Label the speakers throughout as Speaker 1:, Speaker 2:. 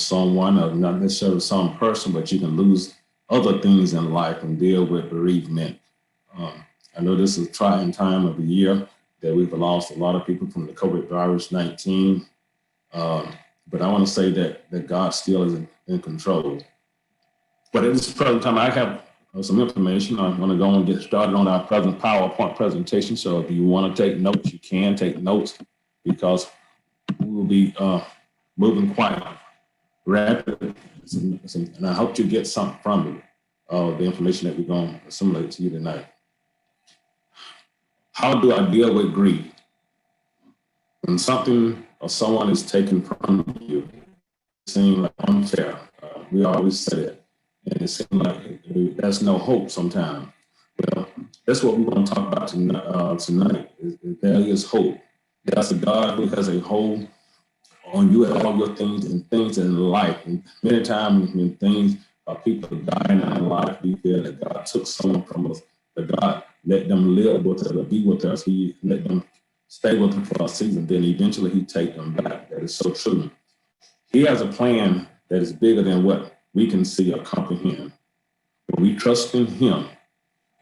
Speaker 1: someone, or not necessarily some person, but you can lose other things in life and deal with bereavement. I know this is a trying time of the year that we've lost a lot of people from the COVID virus 19. But I want to say that God still is in control. But at this present time, I have some information. I'm going to go and get started on our present PowerPoint presentation. So if you want to take notes, you can take notes, because we will be moving quite rapidly. And I hope you get something from it, the information that we're going to assimilate to you tonight. How do I deal with grief? When something or someone is taken from you, it seems like unfair. We always say that. And it seems like there's no hope sometimes. Well, that's what we're going to talk about tonight. There is hope. There's a God who has a hold on you and all your things and things in life. And many times when things people dying in our life, we feel that God took someone from us, that God let them live with us or be with us. He let them stay with us for a season, then eventually he take them back. That is so true. He has a plan that is bigger than what we can see or comprehend. When we trust in him,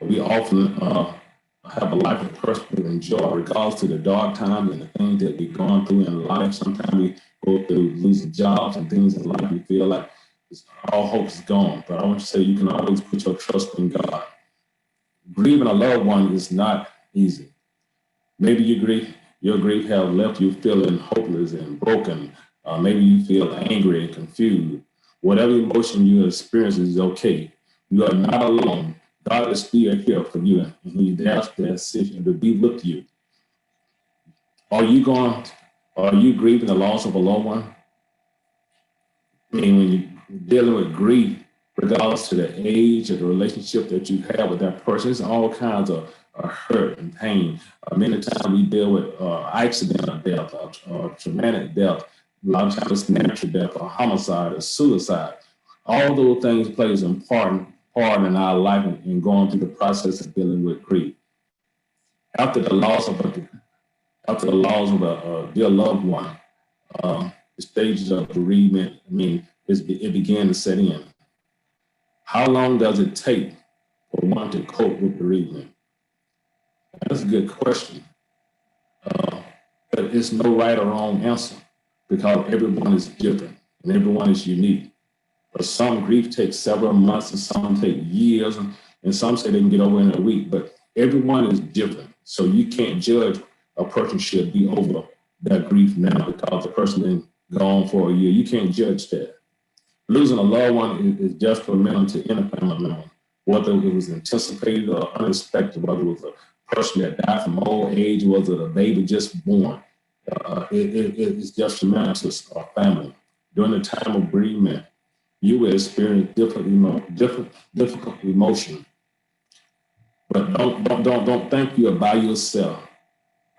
Speaker 1: we often have a life of personal enjoy, regardless to the dark times and the things that we're going through in life. Sometimes we go through losing jobs and things in life. We feel like all hope is gone. But I want to say you can always put your trust in God. Grieving a loved one is not easy. Maybe your grief has left you feeling hopeless and broken. Maybe you feel angry and confused. Whatever emotion you experience is okay. You are not alone. God is still here for you, and he's there to be with you. Are you grieving the loss of a loved one? I mean, when you're dealing with grief, regardless to the age or the relationship that you have with that person, it's all kinds of hurt and pain. Many times we deal with accidental death or traumatic death. A lot of times it's natural death or homicide or suicide. All those things plays an important part in our life in going through the process of dealing with grief. After the loss of a dear loved one, the stages of bereavement, it began to set in. How long does it take for one to cope with bereavement? That's a good question. But it's no right or wrong answer, because everyone is different and everyone is unique. But some grief takes several months, and some take years, and some say they can get over in a week. But everyone is different. So you can't judge a person should be over that grief now because the person been gone for a year. You can't judge that. Losing a loved one is detrimental to any family member, whether it was anticipated or unexpected, whether it was a person that died from old age, whether it was a baby just born. It's detrimental to our family. During the time of bereavement, you will experience difficult emotion. But don't think you're by yourself.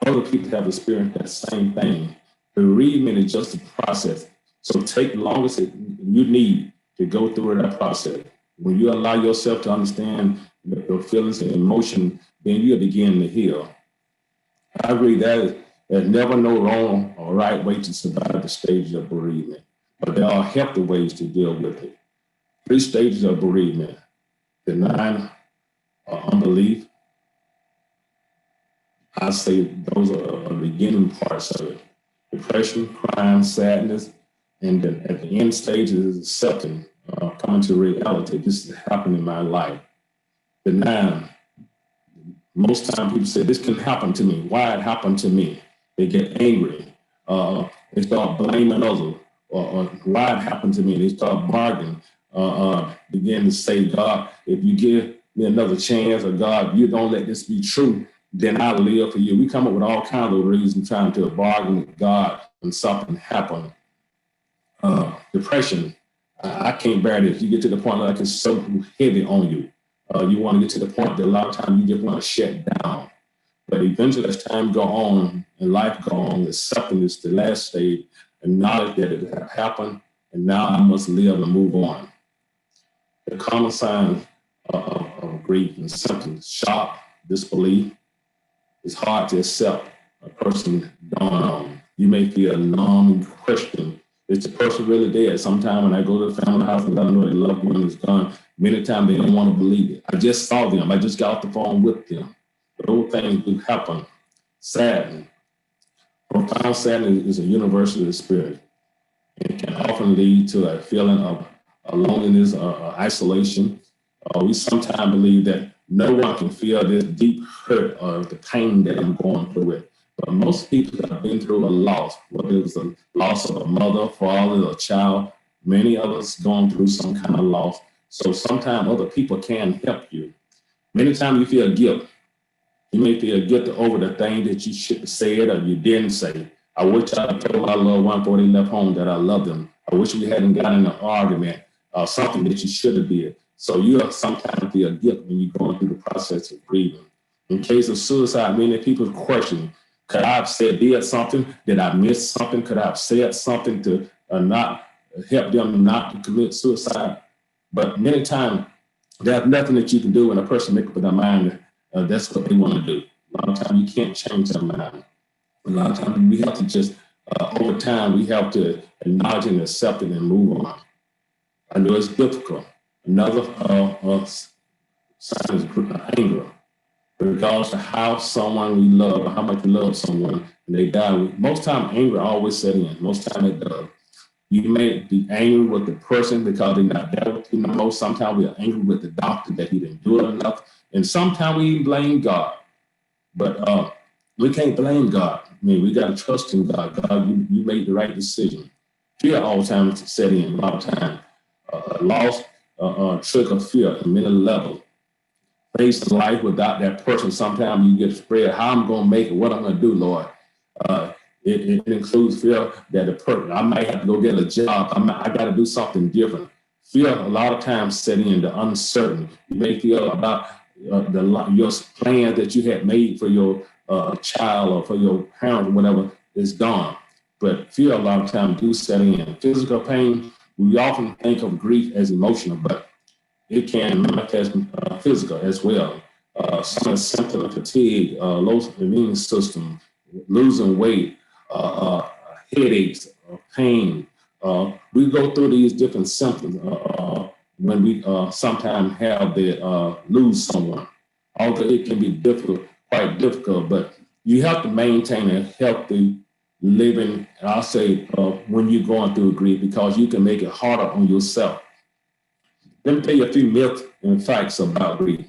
Speaker 1: Other people have experienced that same thing. Bereavement is just a process. So take the longest you need to go through that process. When you allow yourself to understand your feelings and emotion, then you'll begin to heal. I agree that there's never no wrong or right way to survive the stages of bereavement, but there are healthy ways to deal with it. 3 stages of bereavement: denying or unbelief. I say those are the beginning parts of it. Depression, crime, sadness, and then at the end stage is accepting, coming to reality. This is happening in my life. Denying. Most times people say, this can happen to me. Why it happened to me? They get angry. They start blaming others, or why it happened to me. They start bargaining, begin to say, God, if you give me another chance, or God, you don't let this be true, then I'll live for you. We come up with all kinds of reasons trying to bargain with God when something happened. Depression. I can't bear this. You get to the point like it's so heavy on you. You want to get to the point that a lot of times you just want to shut down. But eventually, as time go on and life go on, accepting is the last stage, and knowledge that it has happened, and now I must live and move on. The common signs of grief and symptoms: shock, disbelief. It's hard to accept a person going on. You may feel numb and question Is the person really dead? Sometimes when I go to the family house and I know their loved one is gone, many times they don't want to believe it. I just saw them. I just got off the phone with them. But those things do happen. Sadness. Profound sadness is a universal of the spirit. It can often lead to a feeling of loneliness or isolation. We sometimes believe that no one can feel this deep hurt or the pain that I'm going through it. But most people have been through a loss, whether it's a loss of a mother, father, or child. Many of us going through some kind of loss. So sometimes other people can help you. Many times you feel guilt. You may feel guilty over the thing that you should have said or you didn't say. I wish I told my loved one before they left home that I love them. I wish we hadn't gotten in an argument or something that you should have did. So you sometimes feel guilt when you're going through the process of grieving. In case of suicide, many people question, could I have did something? Did I miss something? Could I have said something to not help them not to commit suicide? But many times, there's nothing that you can do when a person makes up their mind that's what they want to do. A lot of times you can't change their mind. A lot of times we have to just, over time, we have to acknowledge and accept it and move on. I know it's difficult. Another sign is anger. Regardless of how someone we love or how much we love someone and they die, most time anger always set in. Most time it does. You may be angry with the person because they're not there with you no more. Sometimes we are angry with the doctor that he didn't do it enough. And sometimes we even blame God. But we can't blame God. I mean, we got to trust in God. God, you made the right decision. Fear all the time set in, a lot of time. Loss, trick of fear at many levels. Facing life without that person, sometimes you get spread. How I'm going to make it, what I'm going to do, Lord. It includes fear that the person, I might have to go get a job. I got to do something different. Fear a lot of times set in the uncertain. You may feel about your plan that you had made for your child or for your parent or whatever is gone. But fear a lot of times do set in. Physical pain, we often think of grief as emotional, but it can manifest physical as well. Some of the symptoms of fatigue, low immune system, losing weight, headaches, pain. We go through these different symptoms when we sometimes have the lose someone. Although it can be difficult, quite difficult, but you have to maintain a healthy living, I'll say, when you're going through grief, because you can make it harder on yourself. Let me tell you a few myths and facts about grief.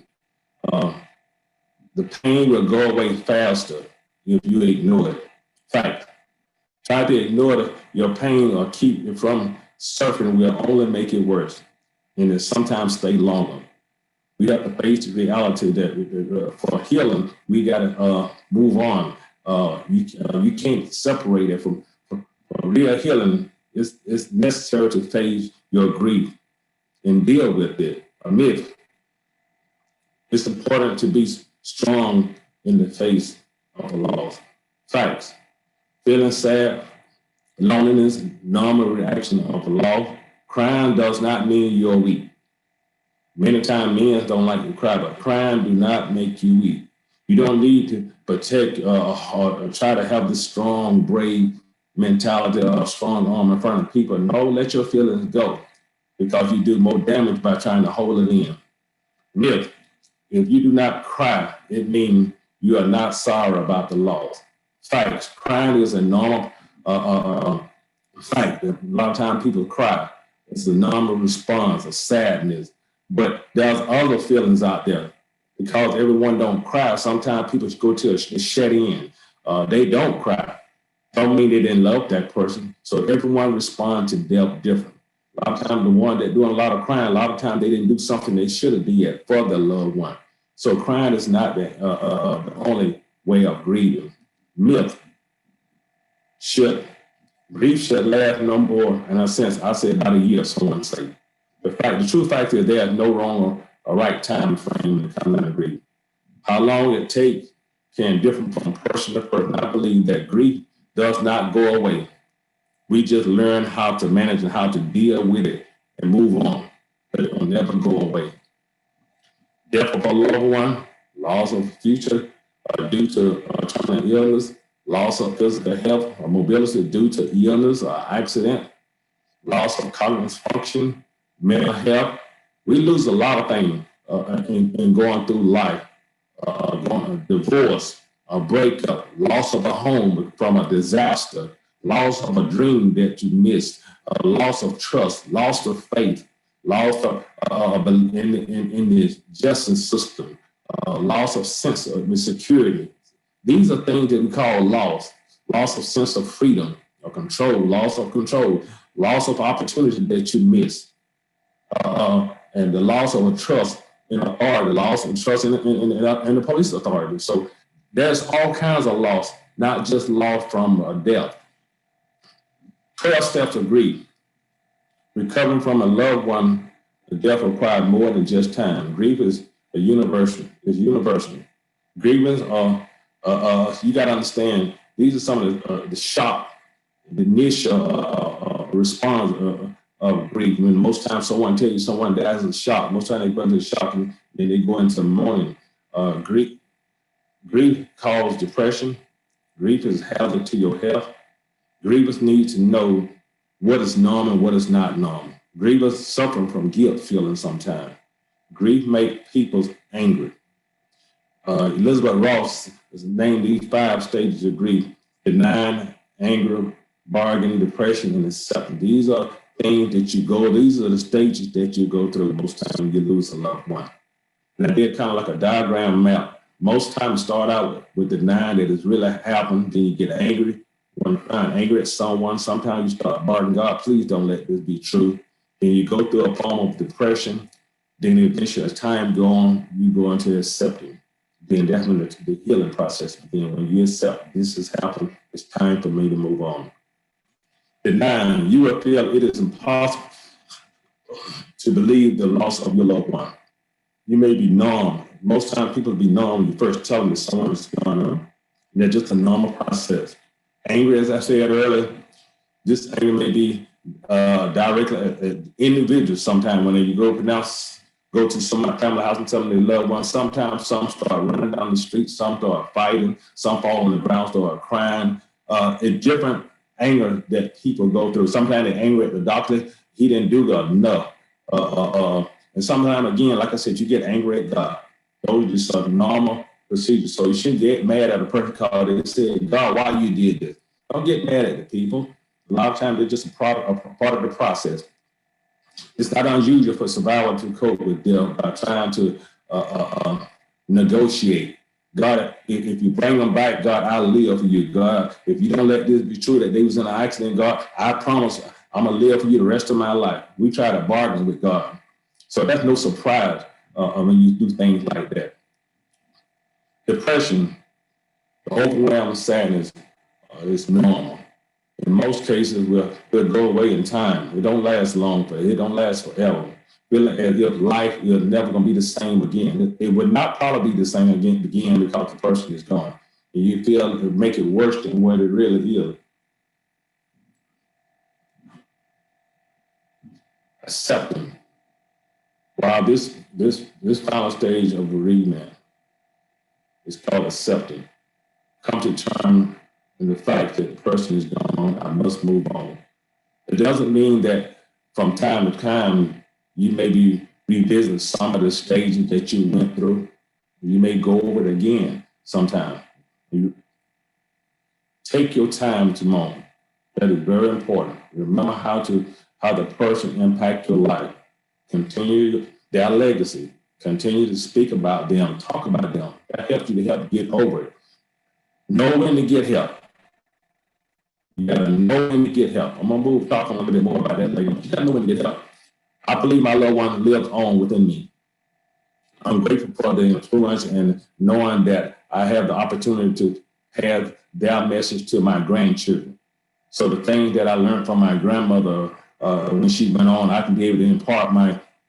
Speaker 1: The pain will go away faster if you ignore it. Fact. Try to ignore your pain or keep it from surfing will only make it worse, and it sometimes stay longer. We have to face the reality that for healing, we got to move on. You can't separate it from real healing. It's necessary to face your grief and deal with it. A myth. It's important to be strong in the face of a loss. Facts. Feeling sad, loneliness, normal reaction of a loss. Crying does not mean you're weak. Many times men don't like to cry, but crying do not make you weak. You don't need to protect or try to have this strong, brave mentality or a strong arm in front of people. No, let your feelings go, because you do more damage by trying to hold it in. Myth. If you do not cry, it means you are not sorry about the loss. Facts. Crying is a normal fact. A lot of times people cry. It's a normal response of sadness. But there's other feelings out there. Because everyone don't cry, sometimes people go to a shut in. They don't cry. Don't mean they didn't love that person. So everyone responds to death different. A lot of times the one that doing a lot of crying, a lot of times they didn't do something they should have did for their loved one. So crying is not the only way of grieving. Myth. Grief should last no more, in a sense, I say about a year, someone say. The true fact is there's no wrong or right time frame to come into grief. How long it takes can differ from person to person. I believe that grief does not go away. We just learn how to manage and how to deal with it and move on, but it will never go away. Death of a loved one, loss of future due to terminal illness, loss of physical health or mobility due to illness or accident, loss of cognitive function, mental health. We lose a lot of things in going through life. Divorce, a breakup, loss of a home from a disaster, loss of a dream that you missed, loss of trust, loss of faith, loss of in the justice system, loss of sense of security. These are things that we call loss of sense of freedom or control, loss of opportunity that you miss, and the loss of a trust in authority, loss of trust in the police authority. So there's all kinds of loss, not just loss from death. 12 steps of grief. Recovering from a loved one, the death required more than just time. Grief is universal. Grievance you got to understand, these are some of the shock, the initial response of grief. I mean, most times someone tells you someone dies in shock. Most times they go into shock and then they go into mourning. Grief causes depression. Grief is hazard to your health. Grievers need to know what is normal and what is not normal. Grievers suffer from guilt feeling sometimes. Grief makes people angry. Elizabeth Ross has named these 5 stages of grief: denying, anger, bargaining, depression, and acceptance. These are things that these are the stages that you go through most times when you lose a loved one. And I did kind of like a diagram map. Most times start out with denying that it's really happened, then you get angry. When you find angry at someone, sometimes you start bargaining, God, please don't let this be true. Then you go through a form of depression. Then eventually as time goes on, you go into accepting. Then that's when the healing process begins. When you accept this has happened, it's time for me to move on. Denying, you will feel it is impossible to believe the loss of your loved one. You may be numb. Most times people be numb when you first tell them that someone is going on. And that's just a normal process. Anger, as I said earlier, this anger may be directly at individuals sometimes when you go to somebody's family house and tell them they love one. Sometimes some start running down the street, some start fighting, some fall on the ground, start crying. It's different anger that people go through. Sometimes they're angry at the doctor. He didn't do enough. And sometimes, again, like I said, you get angry at God. Those are just a normal procedure. So you shouldn't get mad at a person called and say, God, why you did this? Don't get mad at the people. A lot of times they're just a part of the process. It's not unusual for survivors to cope with death by trying to negotiate. God, if you bring them back, God, I'll live for you. God, if you don't let this be true that they was in an accident, God, I promise I'm going to live for you the rest of my life. We try to bargain with God. So that's no surprise when you do things like that. Depression, the overwhelming sadness is normal. In most cases, we'll go away in time. It don't last long, it don't last forever. Feeling as if life is never going to be the same again. It would not probably be the same again because the person is gone. And you feel it make it worse than what it really is. Accepting. While this final stage of bereavement is called accepting. Come to terms with the fact that the person is gone, I must move on. It doesn't mean that from time to time you may be revisiting some of the stages that you went through. You may go over it again sometime. You take your time to mourn. That is very important. Remember how the person impact your life. Continue their legacy. Continue to speak about them, talk about them. That helps you to help get over it. Know when to get help. You gotta know when to get help. I'm gonna talk a little bit more about that later. You gotta know when to get help. I believe my loved one lives on within me. I'm grateful for the influence and knowing that I have the opportunity to have their message to my grandchildren. So the things that I learned from my grandmother when she went on, I can be able to impart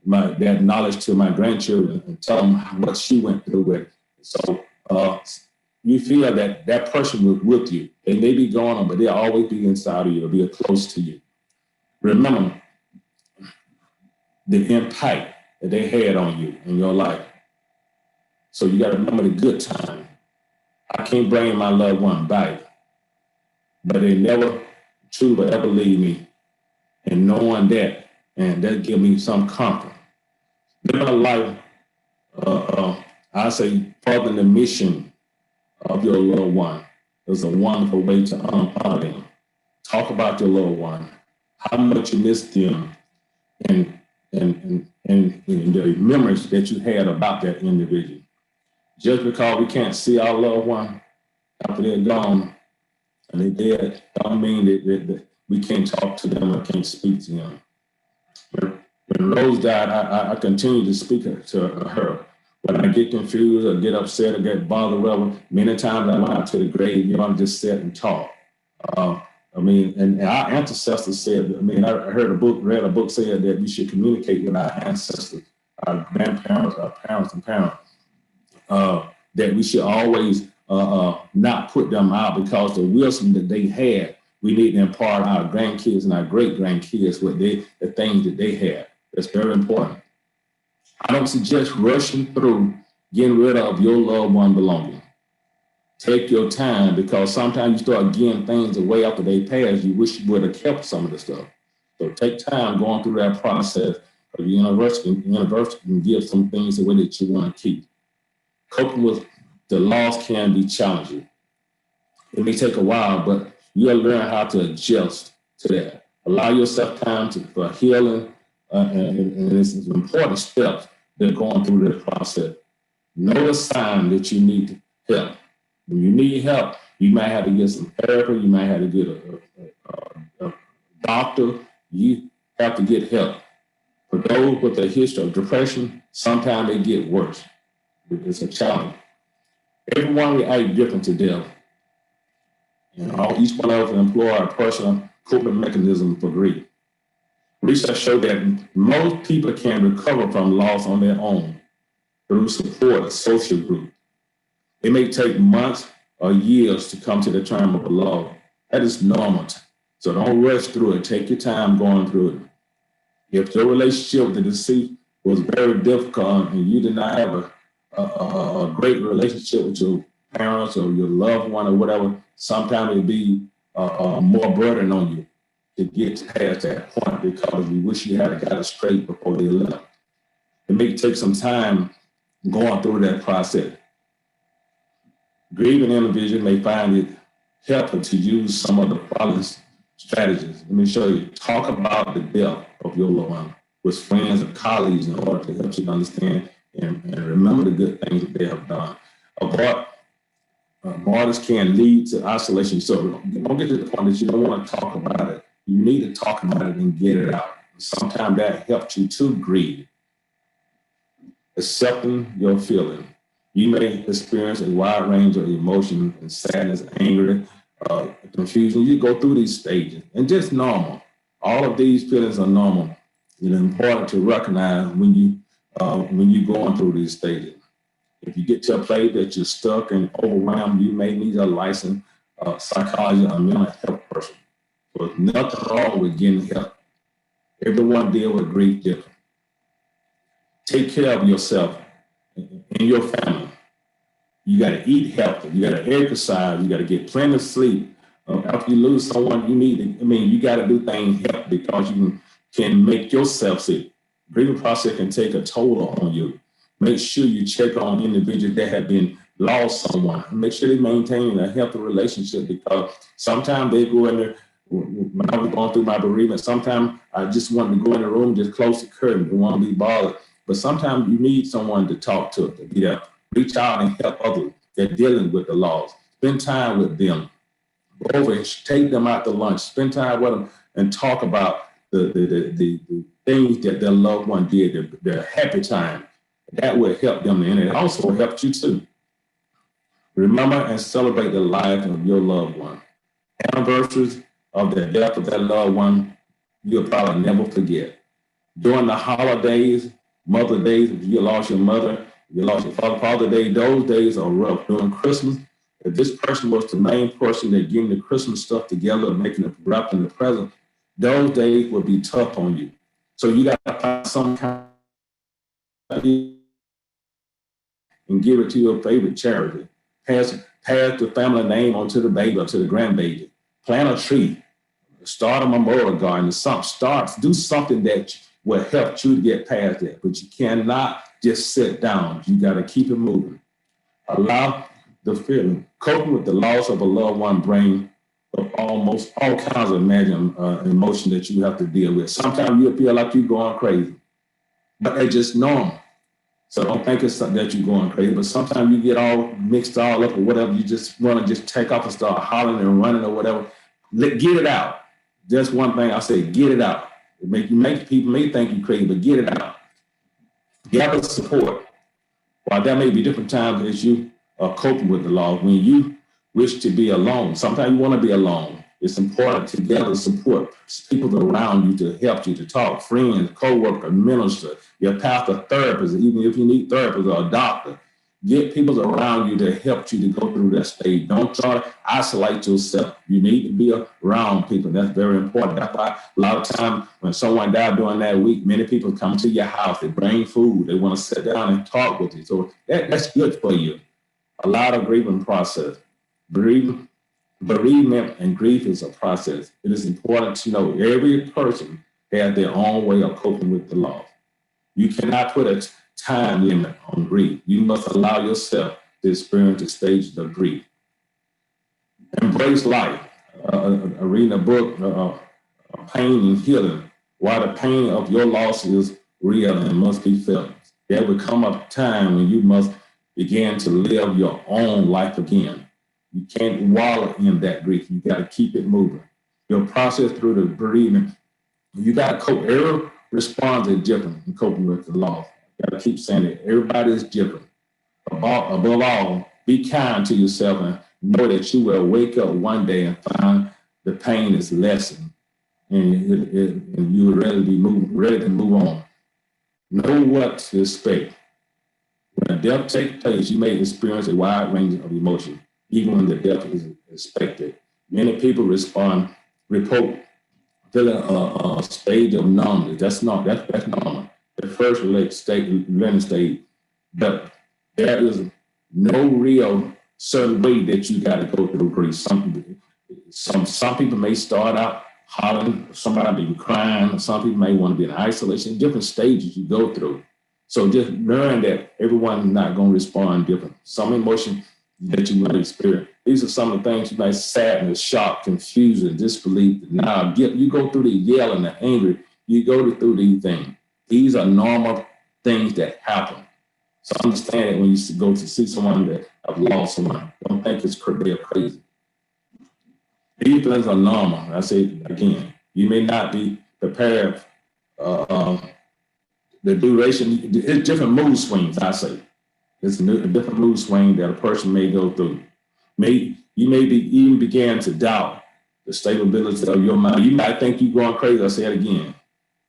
Speaker 1: that knowledge to my grandchildren and tell them what she went through with. So you feel that person was with you. They may be gone, but they'll always be inside of you. They'll be close to you. Remember the impact that they had on you in your life. So you got to remember the good time. I can't bring my loved one back, but they never truly ever leave me. and knowing that, and that give me some comfort. Living a life, I say, furthering the mission of your loved one is a wonderful way to honor them. Talk about your loved one, how much you miss them, and the memories that you had about that individual. Just because we can't see our loved one after they're gone and they're dead, don't mean that we can't talk to them or can't speak to them. When Rose died, I continue to speak to her. When I get confused or get upset or get bothered, whatever, many times I went out to the grave, just sit and talk. And our ancestors said, I read a book said that we should communicate with our ancestors, our grandparents, our parents and parents, that we should always not put them out, because the wisdom that they had, we need to impart our grandkids and our great grandkids with the things that they had. That's very important. I don't suggest rushing through getting rid of your loved one belonging. Take your time, because sometimes you start getting things away after they pass. You wish you would have kept some of the stuff. So take time going through that process. Of the university can give some things away that you want to keep. Coping with the loss can be challenging. It may take a while, but you'll learn how to adjust to that. Allow yourself time for healing, and it's an important step that going through this process. Know the sign that you need help. When you need help, you might have to get some therapy. You might have to get a doctor. You have to get help. For those with a history of depression, sometimes they get worse. It's a challenge. Everyone reacts different to death. Each one of us employ a personal coping mechanism for grief. Research showed that most people can recover from loss on their own through support of social group. It may take months or years to come to the term of a loss. That is normal. So don't rush through it. Take your time going through it. If your relationship with the deceased was very difficult and you did not have a great relationship with your parents or your loved one or whatever, sometimes it'd be more burden on you to get past that point, because you wish you had got it straight before they left. It may take some time going through that process. Grieving individuals may find it helpful to use some of the following strategies. Let me show you. Talk about the death of your loved one with friends and colleagues in order to help you understand and remember the good things that they have done. Martyrs can lead to isolation. So don't get to the point that you don't want to talk about it. You need to talk about it and get it out. Sometimes that helps you to grieve. Accepting your feeling. You may experience a wide range of emotions and sadness, anger, confusion. You go through these stages, and just normal. All of these feelings are normal. It's important to recognize when you going through these stages. If you get to a place that you're stuck and overwhelmed, you may need a licensed psychologist or mental health person. So there's nothing wrong with getting help. Everyone deals with grief different. Take care of yourself and your family. You got to eat healthy. You got to exercise. You got to get plenty of sleep. After you lose someone, you got to do things healthy, because you can make yourself sick. Grieving process can take a toll on you. Make sure you check on individuals that have been lost someone. Make sure they maintain a healthy relationship, because sometimes they go in there. When I was going through my bereavement, sometimes I just wanted to go in the room, just close the curtain, don't want to be bothered. But sometimes you need someone to talk to be there. Reach out and help others that are dealing with the loss. Spend time with them. Go over and take them out to lunch. Spend time with them and talk about the things that their loved one did, their happy time. That will help them, and it also helps you too. Remember and celebrate the life of your loved one. Anniversaries of the death of that loved one, you'll probably never forget. During the holidays, Mother Days, if you lost your mother, you lost your Father Day, those days are rough. During Christmas, if this person was the main person that getting the Christmas stuff together, making it wrapping the present, those days will be tough on you. So you got to find some kind of and give it to your favorite charity. Pass the family name on to the baby or to the grandbaby. Plant a tree. start a memorial garden, do something that will help you to get past that. But you cannot just sit down. You got to keep it moving. Allow the feeling. Coping with the loss of a loved one bring up almost all kinds of emotion that you have to deal with. Sometimes you'll feel like you're going crazy, but it's just normal. So don't think it's something that you're going crazy, but sometimes you get all mixed all up or whatever. You just want to just take off and start hollering and running or whatever. Get it out. That's one thing I say, get it out. People may think you crazy, but get it out. Gather support. While there may be different times as you are coping with the loss, when you wish to be alone, sometimes you want to be alone. It's important to gather support, people around you to help you, to talk, friends, co-worker, minister, your pastor, therapist, even if you need therapist or a doctor. Get people around you to help you to go through that stage. Don't try to isolate yourself. You need to be around people. That's very important. That's why a lot of times when someone died during that week, many people come to your house. They bring food. They want to sit down and talk with you. So that's good for you. A lot of grieving process. Bereavement and grief is a process. It is important to know every person has their own way of coping with the loss. You cannot put a time limit on grief. You must allow yourself to experience the stages of grief. Embrace life. Reading a book, Pain and Healing, why the pain of your loss is real and must be felt. There will come a time when you must begin to live your own life again. You can't wallow in that grief. You got to keep it moving. Your process through the bereavement, you got to cope. Every response is different in coping with the loss. You got to keep saying it. Everybody is different. Above all, be kind to yourself and know that you will wake up one day and find the pain is lessened, and you will ready to move on. Know what to expect. When a death takes place, you may experience a wide range of emotions, even when the death is expected. Many people report feeling a stage of numbness. That's normal. The first learning stage, but there is no real certain way that you got to go through grief. Some people may start out hollering, somebody may be crying, some people may want to be in isolation, different stages you go through. So just learn that everyone is not going to respond different. Some emotion that you might experience. These are some of the things you might sadness, shock, confusion, disbelief. Now, you go through the yelling, the angry, you go through these things. These are normal things that happen. So understand that when you go to see someone that have lost someone, don't think they're crazy. These things are normal. I say again, you may not be prepared. The duration, it's different mood swings, I say. It's a different mood swing that a person may go through. You may even begin to doubt the stability of your mind. You might think you're going crazy, I'll say it again.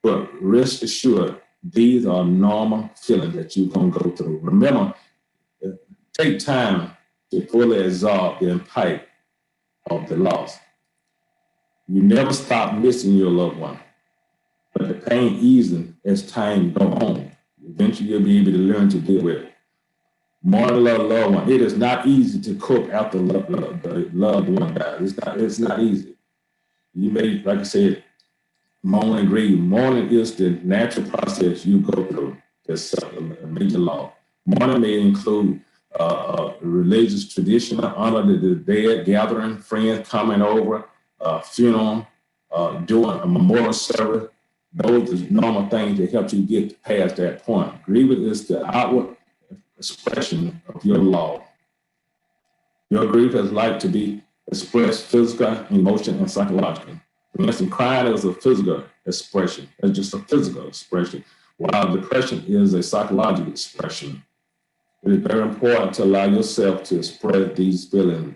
Speaker 1: But rest assured, these are normal feelings that you're going to go through. Remember, take time to fully absorb the impact of the loss. You never stop missing your loved one, but the pain eases as time goes on. Eventually, you'll be able to learn to deal with it. Mourning a loved one. It is not easy to cope after the loved one dies. It's not easy. You may, like I said, mourn and grieve. Mourning is the natural process you go through. That's a major law. Mourning may include religious tradition, honor the dead, gathering, friends coming over, funeral, doing a memorial service. Those are normal things that help you get past that point. Grieving is the outward expression of your loss. Your grief is like to be expressed physical, emotional, and psychologically. For instance, crying is a physical expression. It's just a physical expression, while depression is a psychological expression. It is very important to allow yourself to express these feelings.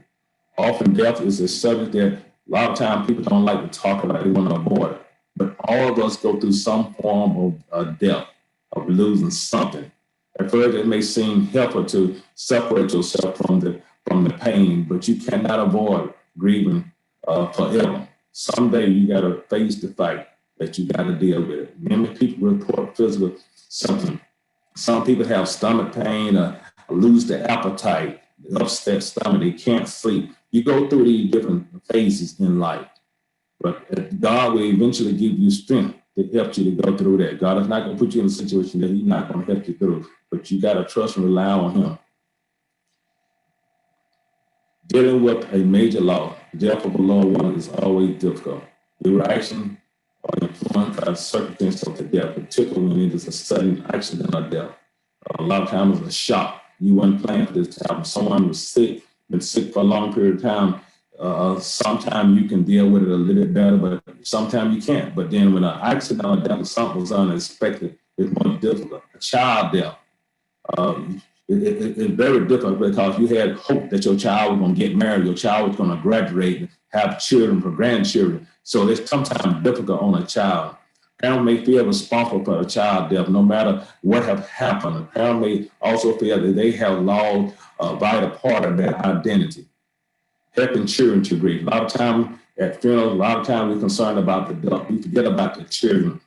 Speaker 1: Often death is a subject that a lot of times people don't like to talk about. They want to avoid it. But all of us go through some form of death, of losing something. At first, it may seem helpful to separate yourself from the pain, but you cannot avoid grieving forever. Someday you got to face the fact that you got to deal with it. Many people report physical symptoms. Some people have stomach pain, lose their appetite, upset stomach, they can't sleep. You go through these different phases in life. But God will eventually give you strength to help you to go through that. God is not going to put you in a situation that He's not going to help you through, but you got to trust and rely on Him. Dealing with a major loss, the death of a loved one, is always difficult. The reaction or influenced by the circumstances of the death, particularly when it is a sudden accident or death. A lot of times it's a shock. You weren't planning for this to happen. Someone was sick, been sick for a long period of time. Sometimes you can deal with it a little bit better, but sometimes you can't. But then when an accident or death or something was unexpected, it's more difficult. A child death. It's very difficult because you had hope that your child was going to get married, your child was going to graduate, and have children for grandchildren. So it's sometimes difficult on a child. Parents may feel responsible for a child death, no matter what have happened. A parent may also feel that they have lost a vital part of their identity. Helping children to grieve. A lot of times at funerals, a lot of times we're concerned about the death. We forget about the children.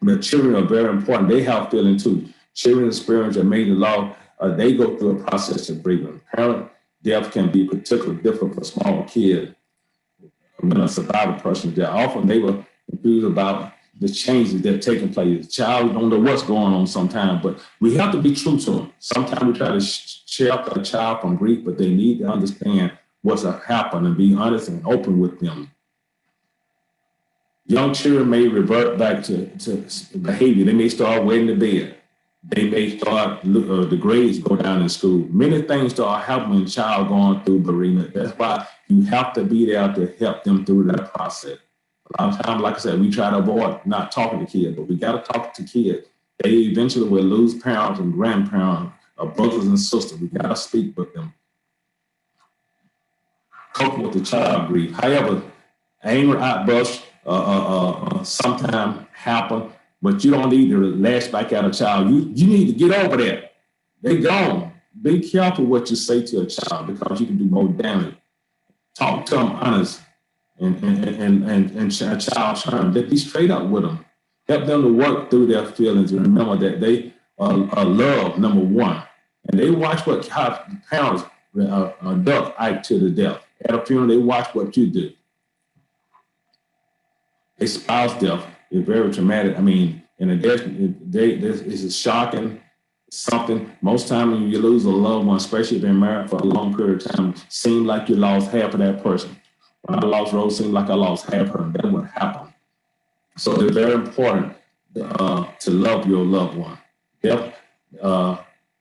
Speaker 1: But children are very important. They have feelings too. Children experience a major loss. They go through a process of grieving. Parent death can be particularly difficult for small kids. When a survivor person is there, often they were confused about the changes that are taking place. The child don't know what's going on sometimes, but we have to be true to them. Sometimes we try to shelter a child from grief, but they need to understand what's happened and be honest and open with them. Young children may revert back to behavior. They may start wetting the bed. They may start, the grades go down in school. Many things start happening when a child going through bereavement. That's why you have to be there to help them through that process. A lot of times, like I said, we try to avoid not talking to kids, but we got to talk to kids. They eventually will lose parents and grandparents, or brothers and sisters. We got to speak with them. Cope with the child grief. However, anger outbursts sometimes happen, but you don't need to lash back at a child. You need to get over that. They gone. Be careful what you say to a child because you can do more damage. Talk to them honest and a child's term. Be straight up with them. Help them to work through their feelings and remember that they are loved, number one. And they watch how parents adult act to the death. At a funeral, they watch what you do. A spouse death is very traumatic. I mean, in a death, it's shocking, something. Most times when you lose a loved one, especially if they're married for a long period of time, it seems like you lost half of that person. When I lost Rose, it seemed like I lost half of her. That's what happened. So it's very important to love your loved one. Death,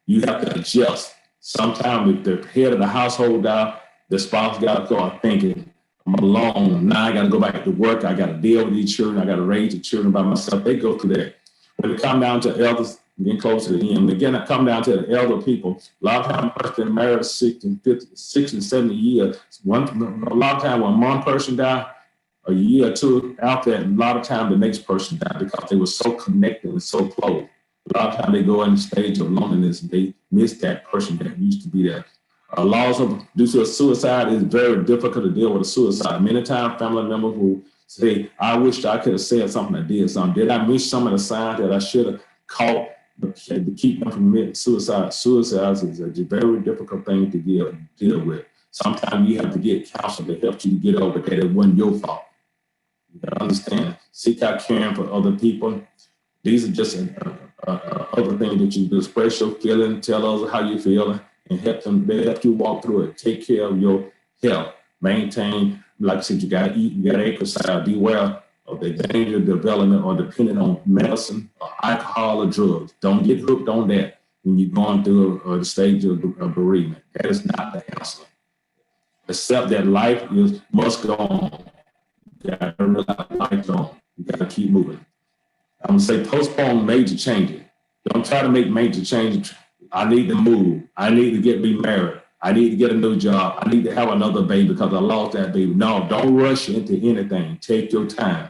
Speaker 1: you have to adjust. Sometimes if the head of the household dies, the spouse got to start thinking, I'm alone. Now I got to go back to work. I got to deal with these children. I got to raise the children by myself. They go through that. When it comes down to elders, getting close to the end, again, I come down to the elder people. A lot of times, a person married 60, 70 years. A lot of times when one person dies, a year or two after that, a lot of times the next person died because they were so connected and so close. A lot of times they go in the stage of loneliness and they miss that person that used to be there. Loss due to a suicide is very difficult to deal with a suicide. Many times family members will say, I wish I could have said something, I did something. Did I miss some of the signs that I should have caught to keep them from committing suicide? Suicide is a very difficult thing to deal with. Sometimes you have to get counsel to help you to get over that. It wasn't your fault. You gotta understand, seek out caring for other people. These are just other things that you do. Express your feeling, tell others how you feel, and help them. They help you walk through it. Take care of your health. Maintain, like I said, you gotta eat, you gotta exercise. Beware of the danger of development or depending on medicine or alcohol or drugs. Don't get hooked on that when you're going through the stage of bereavement. That is not the answer. Accept that life must go on. You gotta realize life on. You gotta keep moving. I'm gonna say postpone major changes. Don't try to make major changes. I need to move. I need to be married. I need to get a new job. I need to have another baby because I lost that baby. No, don't rush into anything. Take your time.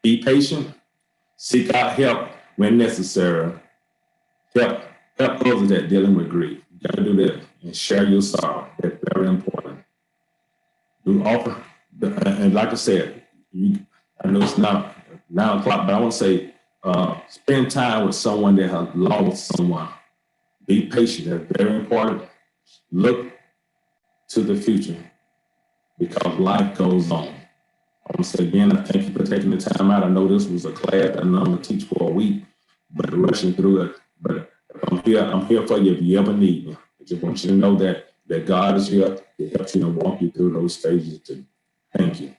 Speaker 1: Be patient. Seek out help when necessary. Help others that are dealing with grief. You gotta do that and share your sorrow. That's very important. Do offer, and like I said, I know it's not 9 o'clock, but I want to say, spend time with someone that has lost someone. Be patient. That's very important. Look to the future because life goes on. I want to say again, I thank you for taking the time out. I know this was a class I know I'm going to teach for a week, but rushing through it. But I'm here for you if you ever need me. I just want you to know that God is here to help you and walk you through those stages too. Thank you.